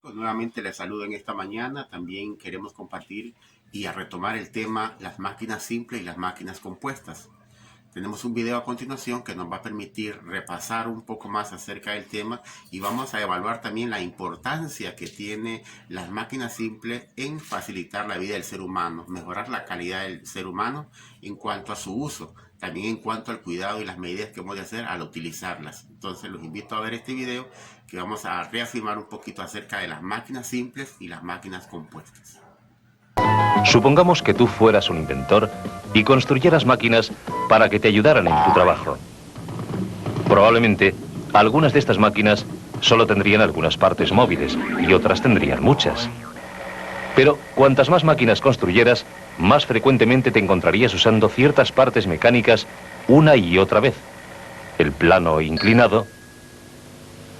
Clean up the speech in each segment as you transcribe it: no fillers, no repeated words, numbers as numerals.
Pues nuevamente les saludo en esta mañana. También queremos compartir y a retomar el tema las máquinas simples y las máquinas compuestas. Tenemos un video a continuación que nos va a permitir repasar un poco más acerca del tema y vamos a evaluar también la importancia que tiene las máquinas simples en facilitar la vida del ser humano, mejorar la calidad del ser humano en cuanto a su uso, también en cuanto al cuidado y las medidas que hemos de hacer al utilizarlas. Entonces los invito a ver este video que vamos a reafirmar un poquito acerca de las máquinas simples y las máquinas compuestas. Supongamos que tú fueras un inventor y construyeras máquinas para que te ayudaran en tu trabajo. Probablemente, algunas de estas máquinas solo tendrían algunas partes móviles y otras tendrían muchas. Pero cuantas más máquinas construyeras, más frecuentemente te encontrarías usando ciertas partes mecánicas una y otra vez. El plano inclinado,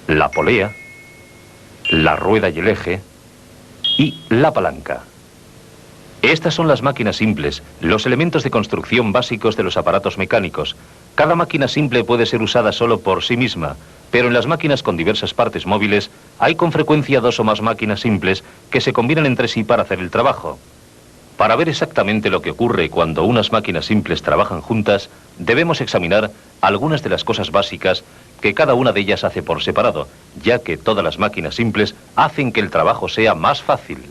la polea, la rueda y el eje y la palanca. Estas son las máquinas simples, los elementos de construcción básicos de los aparatos mecánicos. Cada máquina simple puede ser usada solo por sí misma, pero en las máquinas con diversas partes móviles hay con frecuencia dos o más máquinas simples que se combinan entre sí para hacer el trabajo. Para ver exactamente lo que ocurre cuando unas máquinas simples trabajan juntas, debemos examinar algunas de las cosas básicas que cada una de ellas hace por separado, ya que todas las máquinas simples hacen que el trabajo sea más fácil.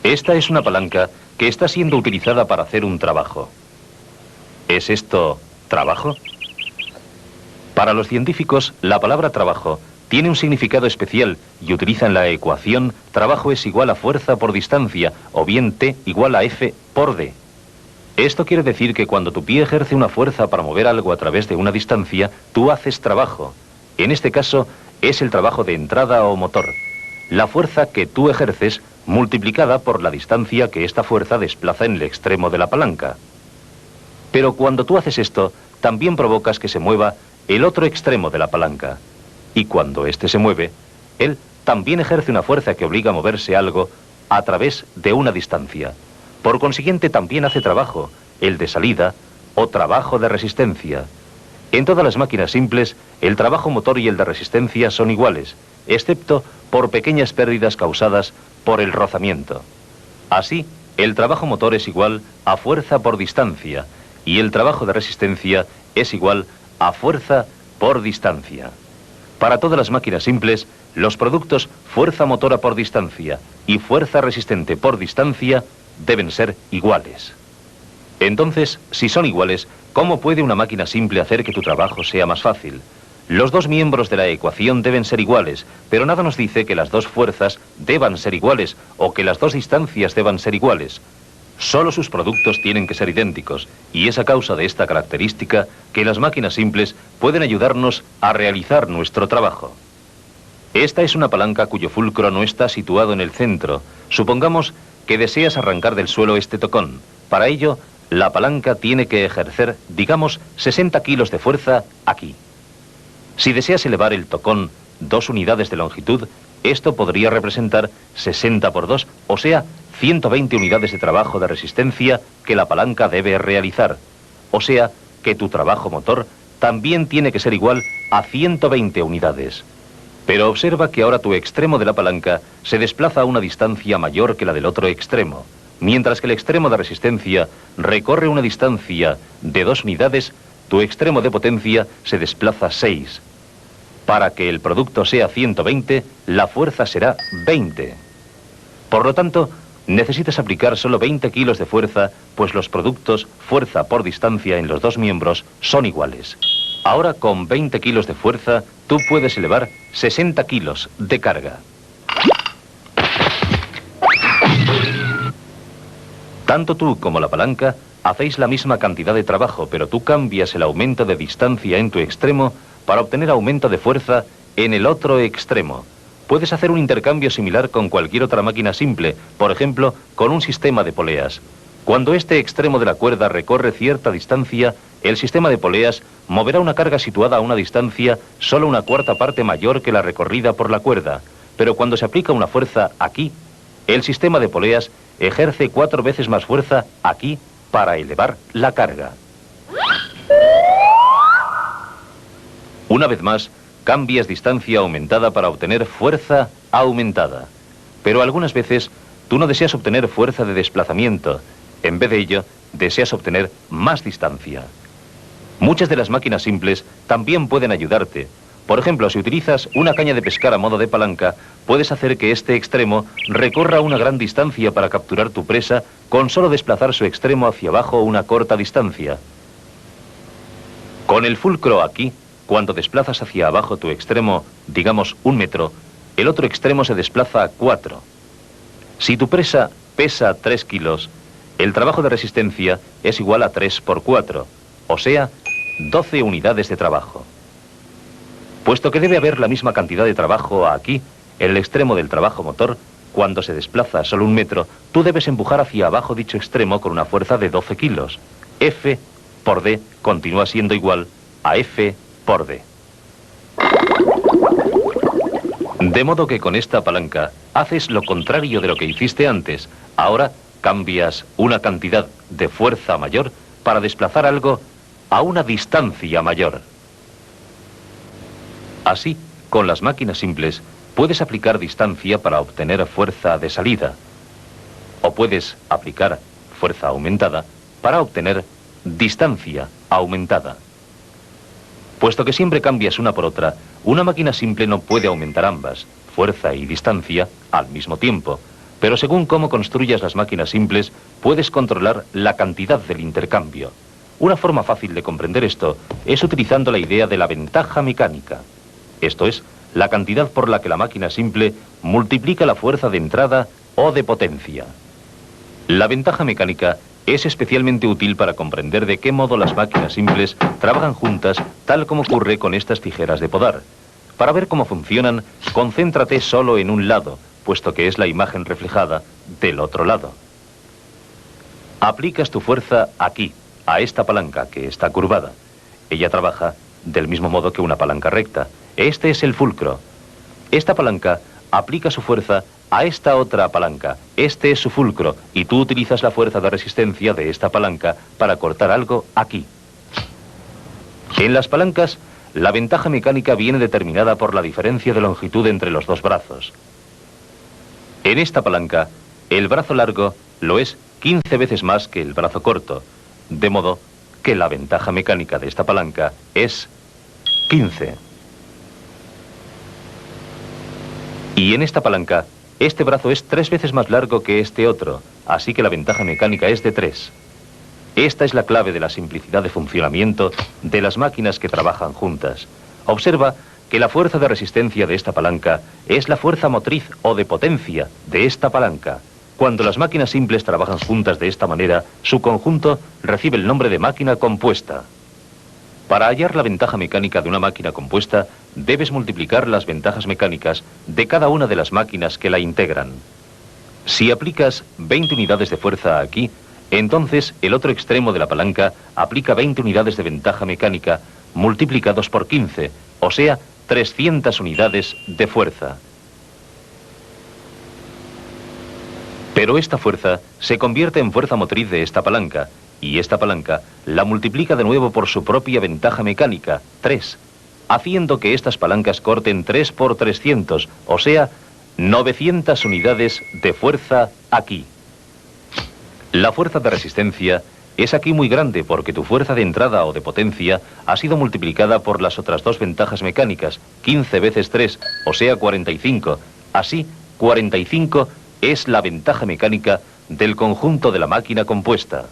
Esta es una palanca que está siendo utilizada para hacer un trabajo. ¿Es esto trabajo? Para los científicos, la palabra trabajo tiene un significado especial y utilizan la ecuación trabajo es igual a fuerza por distancia o bien T igual a F por D. Esto quiere decir que cuando tu pie ejerce una fuerza para mover algo a través de una distancia, tú haces trabajo. En este caso, es el trabajo de entrada o motor. La fuerza que tú ejerces multiplicada por la distancia que esta fuerza desplaza en el extremo de la palanca. Pero cuando tú haces esto, también provocas que se mueva el otro extremo de la palanca. Y cuando éste se mueve, él también ejerce una fuerza que obliga a moverse algo a través de una distancia. Por consiguiente, también hace trabajo, el de salida o trabajo de resistencia. En todas las máquinas simples, el trabajo motor y el de resistencia son iguales, excepto por pequeñas pérdidas causadas por el rozamiento. Así, el trabajo motor es igual a fuerza por distancia y el trabajo de resistencia es igual a fuerza por distancia. Para todas las máquinas simples, los productos fuerza motora por distancia y fuerza resistente por distancia deben ser iguales. Entonces, si son iguales, ¿cómo puede una máquina simple hacer que tu trabajo sea más fácil? Los dos miembros de la ecuación deben ser iguales, pero nada nos dice que las dos fuerzas deban ser iguales o que las dos distancias deban ser iguales. Solo sus productos tienen que ser idénticos, y es a causa de esta característica que las máquinas simples pueden ayudarnos a realizar nuestro trabajo. Esta es una palanca cuyo fulcro no está situado en el centro. Supongamos que deseas arrancar del suelo este tocón. Para ello, la palanca tiene que ejercer, digamos, 60 kilos de fuerza aquí. Si deseas elevar el tocón 2 unidades de longitud, esto podría representar 60 por 2, o sea, 120 unidades de trabajo de resistencia que la palanca debe realizar. O sea, que tu trabajo motor también tiene que ser igual a 120 unidades. Pero observa que ahora tu extremo de la palanca se desplaza a una distancia mayor que la del otro extremo. Mientras que el extremo de resistencia recorre una distancia de 2 unidades, tu extremo de potencia se desplaza 6. Para que el producto sea 120, la fuerza será 20. Por lo tanto, necesitas aplicar solo 20 kilos de fuerza, pues los productos fuerza por distancia en los dos miembros son iguales. Ahora, con 20 kilos de fuerza, tú puedes elevar 60 kilos de carga. Tanto tú como la palanca hacéis la misma cantidad de trabajo, pero tú cambias el aumento de distancia en tu extremo para obtener aumento de fuerza en el otro extremo. Puedes hacer un intercambio similar con cualquier otra máquina simple, por ejemplo, con un sistema de poleas. Cuando este extremo de la cuerda recorre cierta distancia, el sistema de poleas moverá una carga situada a una distancia solo una cuarta parte mayor que la recorrida por la cuerda. Pero cuando se aplica una fuerza aquí, el sistema de poleas ejerce 4 veces más fuerza aquí para elevar la carga. Una vez más, cambias distancia aumentada para obtener fuerza aumentada. Pero algunas veces tú no deseas obtener fuerza de desplazamiento. En vez de ello, deseas obtener más distancia. Muchas de las máquinas simples también pueden ayudarte. Por ejemplo, si utilizas una caña de pescar a modo de palanca, puedes hacer que este extremo recorra una gran distancia para capturar tu presa con solo desplazar su extremo hacia abajo una corta distancia. Con el fulcro aquí, cuando desplazas hacia abajo tu extremo, digamos 1 metro, el otro extremo se desplaza a 4. Si tu presa pesa 3 kilos, el trabajo de resistencia es igual a 3 por 4, o sea, 12 unidades de trabajo. Puesto que debe haber la misma cantidad de trabajo aquí, en el extremo del trabajo motor, cuando se desplaza solo 1 metro, tú debes empujar hacia abajo dicho extremo con una fuerza de 12 kilos. F por D continúa siendo igual a F por D. De modo que con esta palanca haces lo contrario de lo que hiciste antes. Ahora cambias una cantidad de fuerza mayor para desplazar algo a una distancia mayor. Así, con las máquinas simples, puedes aplicar distancia para obtener fuerza de salida. O puedes aplicar fuerza aumentada para obtener distancia aumentada. Puesto que siempre cambias una por otra, una máquina simple no puede aumentar ambas, fuerza y distancia, al mismo tiempo. Pero según cómo construyas las máquinas simples, puedes controlar la cantidad del intercambio. Una forma fácil de comprender esto es utilizando la idea de la ventaja mecánica. Esto es, la cantidad por la que la máquina simple multiplica la fuerza de entrada o de potencia. La ventaja mecánica es especialmente útil para comprender de qué modo las máquinas simples trabajan juntas, tal como ocurre con estas tijeras de podar. Para ver cómo funcionan, concéntrate solo en un lado, puesto que es la imagen reflejada del otro lado. Aplicas tu fuerza aquí, a esta palanca que está curvada. Ella trabaja del mismo modo que una palanca recta. Este es el fulcro. Esta palanca aplica su fuerza a esta otra palanca. Este es su fulcro y tú utilizas la fuerza de resistencia de esta palanca para cortar algo aquí. En las palancas, la ventaja mecánica viene determinada por la diferencia de longitud entre los dos brazos. En esta palanca, el brazo largo lo es 15 veces más que el brazo corto, de modo que la ventaja mecánica de esta palanca es 15. Y en esta palanca, este brazo es 3 veces más largo que este otro, así que la ventaja mecánica es de 3. Esta es la clave de la simplicidad de funcionamiento de las máquinas que trabajan juntas. Observa que la fuerza de resistencia de esta palanca es la fuerza motriz o de potencia de esta palanca. Cuando las máquinas simples trabajan juntas de esta manera, su conjunto recibe el nombre de máquina compuesta. Para hallar la ventaja mecánica de una máquina compuesta, debes multiplicar las ventajas mecánicas de cada una de las máquinas que la integran. Si aplicas 20 unidades de fuerza aquí, entonces el otro extremo de la palanca aplica 20 unidades de ventaja mecánica multiplicados por 15, o sea, 300 unidades de fuerza. Pero esta fuerza se convierte en fuerza motriz de esta palanca, y esta palanca la multiplica de nuevo por su propia ventaja mecánica, 3, haciendo que estas palancas corten 3 por 300, o sea, 900 unidades de fuerza aquí. La fuerza de resistencia es aquí muy grande porque tu fuerza de entrada o de potencia ha sido multiplicada por las otras dos ventajas mecánicas, 15 veces 3, o sea 45. Así, 45 es la ventaja mecánica del conjunto de la máquina compuesta.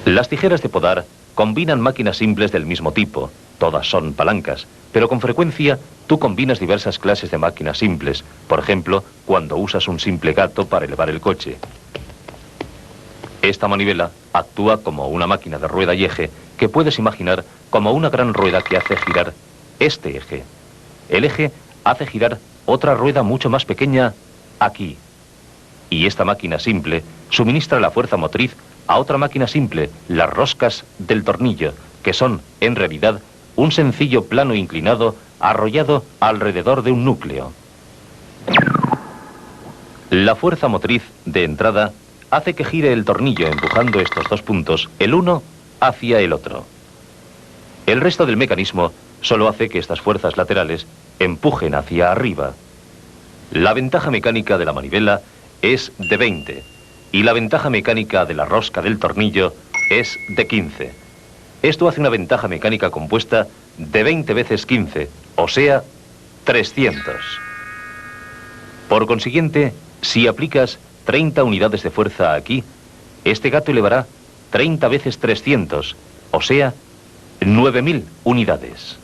Las tijeras de podar combinan máquinas simples del mismo tipo. Todas son palancas, pero con frecuencia tú combinas diversas clases de máquinas simples. Por ejemplo, cuando usas un simple gato para elevar el coche. Esta manivela actúa como una máquina de rueda y eje que puedes imaginar como una gran rueda que hace girar este eje. El eje hace girar otra rueda mucho más pequeña aquí. Y esta máquina simple suministra la fuerza motriz a otra máquina simple, las roscas del tornillo, que son, en realidad, un sencillo plano inclinado arrollado alrededor de un núcleo. La fuerza motriz de entrada hace que gire el tornillo empujando estos dos puntos, el uno hacia el otro. El resto del mecanismo solo hace que estas fuerzas laterales empujen hacia arriba. La ventaja mecánica de la manivela es de 20 y la ventaja mecánica de la rosca del tornillo es de 15. Esto hace una ventaja mecánica compuesta de 20 veces 15, o sea, 300. Por consiguiente, si aplicas 30 unidades de fuerza aquí, este gato elevará 30 veces 300, o sea, 9.000 unidades.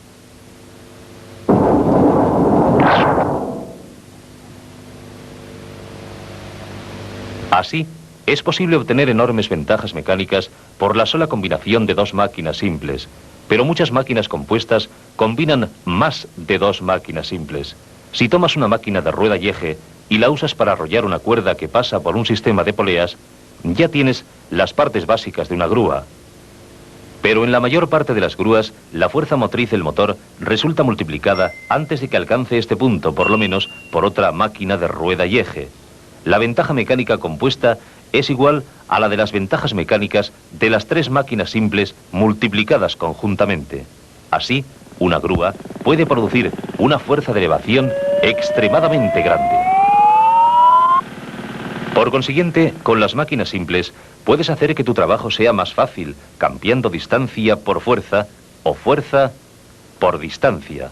Así, es posible obtener enormes ventajas mecánicas por la sola combinación de dos máquinas simples, pero muchas máquinas compuestas combinan más de dos máquinas simples. Si tomas una máquina de rueda y eje y la usas para arrollar una cuerda que pasa por un sistema de poleas, ya tienes las partes básicas de una grúa. Pero en la mayor parte de las grúas, la fuerza motriz del motor resulta multiplicada antes de que alcance este punto, por lo menos por otra máquina de rueda y eje. La ventaja mecánica compuesta es igual a la de las ventajas mecánicas de las tres máquinas simples multiplicadas conjuntamente. Así, una grúa puede producir una fuerza de elevación extremadamente grande. Por consiguiente, con las máquinas simples, puedes hacer que tu trabajo sea más fácil, cambiando distancia por fuerza o fuerza por distancia.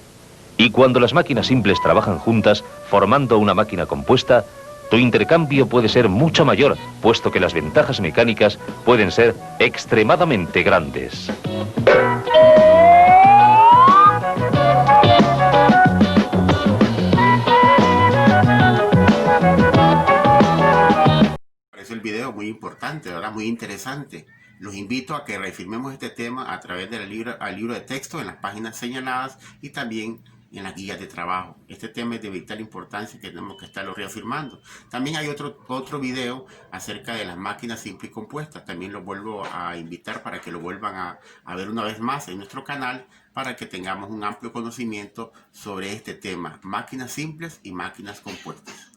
Y cuando las máquinas simples trabajan juntas, formando una máquina compuesta, tu intercambio puede ser mucho mayor, puesto que las ventajas mecánicas pueden ser extremadamente grandes. Parece el video muy importante, ¿verdad? Muy interesante. Los invito a que reafirmemos este tema a través del libro de texto en las páginas señaladas y también en las guías de trabajo. Este tema es de vital importancia que tenemos que estarlo reafirmando. También hay otro video acerca de las máquinas simples y compuestas. También los vuelvo a invitar para que lo vuelvan a ver una vez más en nuestro canal para que tengamos un amplio conocimiento sobre este tema, máquinas simples y máquinas compuestas.